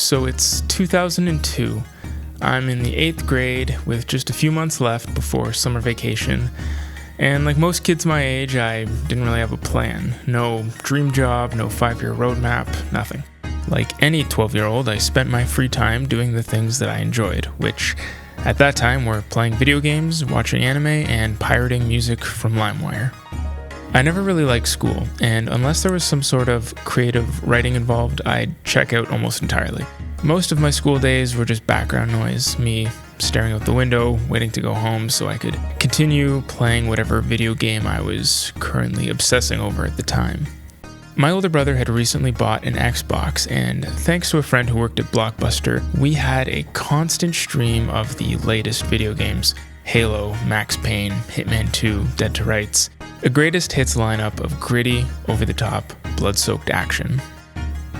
So it's 2002. I'm in the 8th grade with just a few months left before summer vacation. And like most kids my age, I didn't really have a plan. No dream job, no 5-year roadmap, nothing. Like any 12-year-old, I spent my free time doing the things that I enjoyed, which at that time were playing video games, watching anime, and pirating music from LimeWire. I never really liked school, and unless there was some sort of creative writing involved, I'd check out almost entirely. Most of my school days were just background noise, me staring out the window, waiting to go home so I could continue playing whatever video game I was currently obsessing over at the time. My older brother had recently bought an Xbox, and thanks to a friend who worked at Blockbuster, we had a constant stream of the latest video games: Halo, Max Payne, Hitman 2, Dead to Rights, a greatest hits lineup of gritty, over-the-top, blood-soaked action.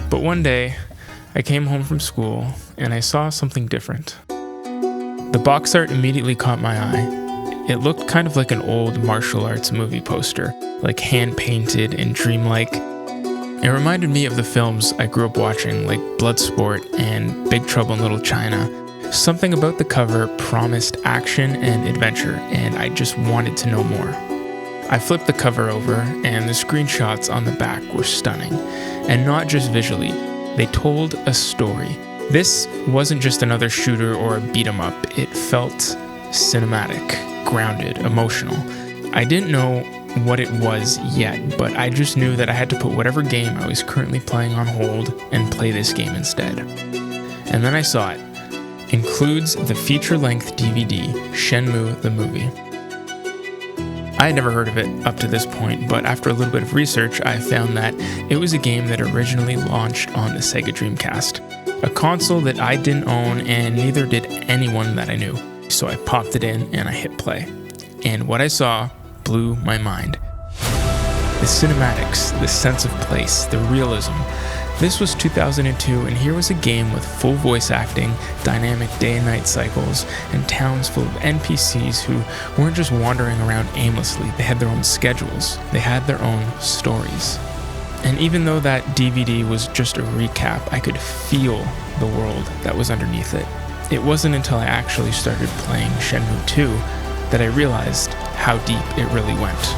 But one day, I came home from school, and I saw something different. The box art immediately caught my eye. It looked kind of like an old martial arts movie poster, like hand-painted and dreamlike. It reminded me of the films I grew up watching, like Bloodsport and Big Trouble in Little China. Something about the cover promised action and adventure, and I just wanted to know more. I flipped the cover over, and the screenshots on the back were stunning. And not just visually, they told a story. This wasn't just another shooter or a beat-em-up. It felt cinematic, grounded, emotional. I didn't know what it was yet, but I just knew that I had to put whatever game I was currently playing on hold and play this game instead. And then I saw it. Includes the feature-length DVD, Shenmue the movie. I had never heard of it up to this point, but after a little bit of research, I found that it was a game that originally launched on the Sega Dreamcast, a console that I didn't own and neither did anyone that I knew. So I popped it in and I hit play. And what I saw blew my mind. The cinematics, the sense of place, the realism. This was 2002, and here was a game with full voice acting, dynamic day and night cycles, and towns full of NPCs who weren't just wandering around aimlessly. They had their own schedules. They had their own stories. And even though that DVD was just a recap, I could feel the world that was underneath it. It wasn't until I actually started playing Shenmue 2 that I realized how deep it really went.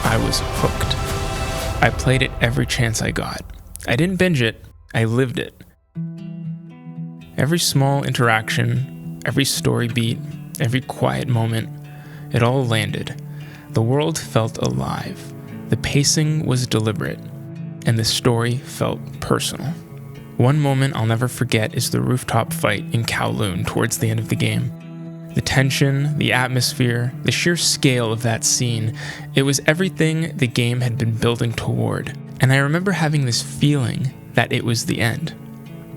I was hooked. I played it every chance I got. I didn't binge it, I lived it. Every small interaction, every story beat, every quiet moment, it all landed. The world felt alive. The pacing was deliberate, and the story felt personal. One moment I'll never forget is the rooftop fight in Kowloon towards the end of the game. The tension, the atmosphere, the sheer scale of that scene, it was everything the game had been building toward. And I remember having this feeling that it was the end,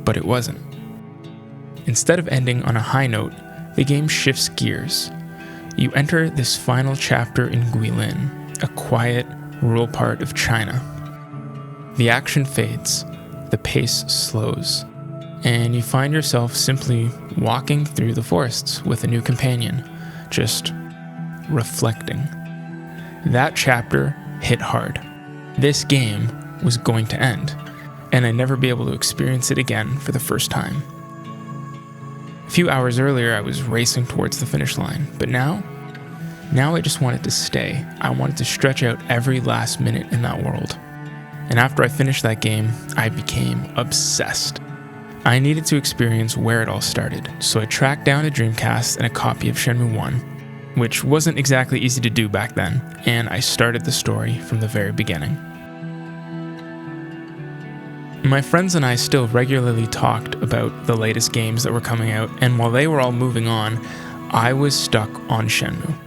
but it wasn't. Instead of ending on a high note, the game shifts gears. You enter this final chapter in Guilin, a quiet, rural part of China. The action fades, the pace slows, and you find yourself simply walking through the forests with a new companion, just reflecting. That chapter hit hard. This game was going to end, and I'd never be able to experience it again for the first time. A few hours earlier, I was racing towards the finish line, but now I just wanted to stay. I wanted to stretch out every last minute in that world. And after I finished that game, I became obsessed. I needed to experience where it all started, so I tracked down a Dreamcast and a copy of Shenmue 1, which wasn't exactly easy to do back then, and I started the story from the very beginning. My friends and I still regularly talked about the latest games that were coming out, and while they were all moving on, I was stuck on Shenmue.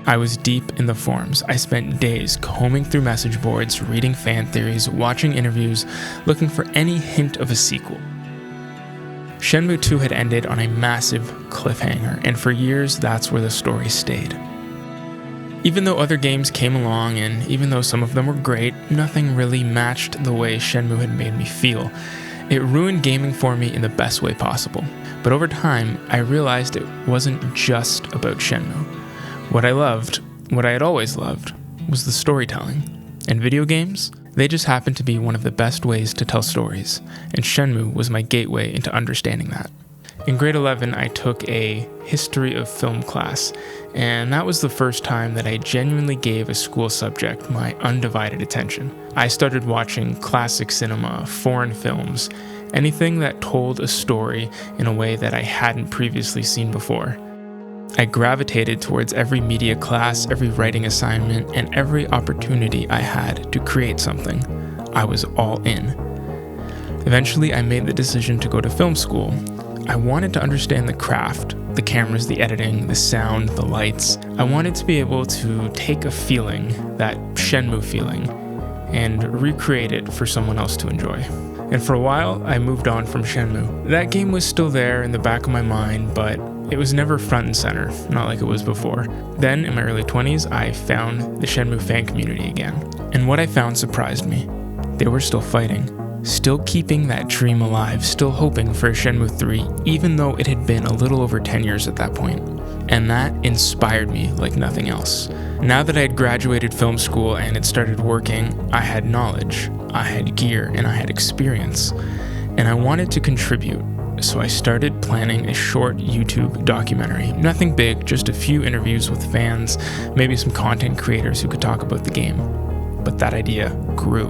I was deep in the forums. I spent days combing through message boards, reading fan theories, watching interviews, looking for any hint of a sequel. Shenmue 2 had ended on a massive cliffhanger, and for years that's where the story stayed. Even though other games came along, and even though some of them were great, nothing really matched the way Shenmue had made me feel. It ruined gaming for me in the best way possible. But over time, I realized it wasn't just about Shenmue. What I loved, what I had always loved, was the storytelling. And video games, They just happened to be one of the best ways to tell stories, and Shenmue was my gateway into understanding that. In grade 11, I took a history of film class, and that was the first time that I genuinely gave a school subject my undivided attention. I started watching classic cinema, foreign films, anything that told a story in a way that I hadn't previously seen before. I gravitated towards every media class, every writing assignment, and every opportunity I had to create something. I was all in. Eventually, I made the decision to go to film school. I wanted to understand the craft, the cameras, the editing, the sound, the lights. I wanted to be able to take a feeling, that Shenmue feeling, and recreate it for someone else to enjoy. And for a while, I moved on from Shenmue. That game was still there in the back of my mind, but it was never front and center, not like it was before. Then, in my early 20s, I found the Shenmue fan community again. And what I found surprised me. They were still fighting, still keeping that dream alive, still hoping for a Shenmue 3, even though it had been a little over 10 years at that point. And that inspired me like nothing else. Now that I had graduated film school and had started working, I had knowledge, I had gear, and I had experience. And I wanted to contribute. So I started planning a short YouTube documentary. Nothing big, just a few interviews with fans, maybe some content creators who could talk about the game. But that idea grew.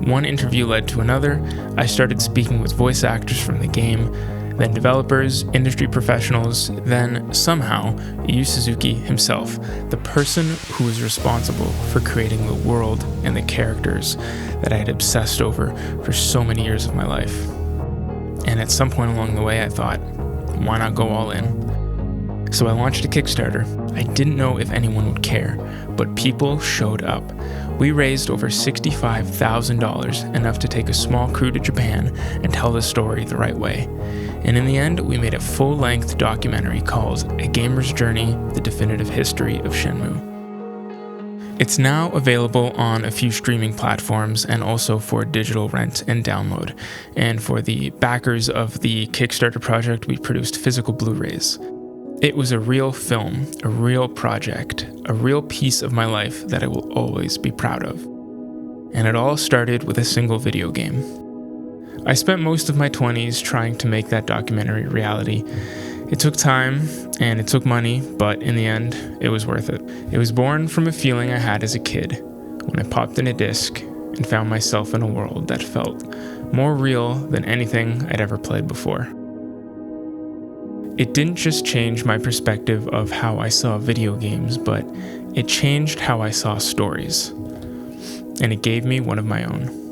One interview led to another. I started speaking with voice actors from the game, then developers, industry professionals, then somehow Yu Suzuki himself, the person who was responsible for creating the world and the characters that I had obsessed over for so many years of my life. And at some point along the way, I thought, why not go all in? So I launched a Kickstarter. I didn't know if anyone would care, but people showed up. We raised over $65,000, enough to take a small crew to Japan and tell the story the right way. And in the end, we made a full-length documentary called A Gamer's Journey: The Definitive History of Shenmue. It's now available on a few streaming platforms and also for digital rent and download. And for the backers of the Kickstarter project, we produced physical Blu-rays. It was a real film, a real project, a real piece of my life that I will always be proud of. And it all started with a single video game. I spent most of my 20s trying to make that documentary a reality. It took time and it took money, but in the end, it was worth it. It was born from a feeling I had as a kid when I popped in a disc and found myself in a world that felt more real than anything I'd ever played before. It didn't just change my perspective of how I saw video games, but it changed how I saw stories. And it gave me one of my own.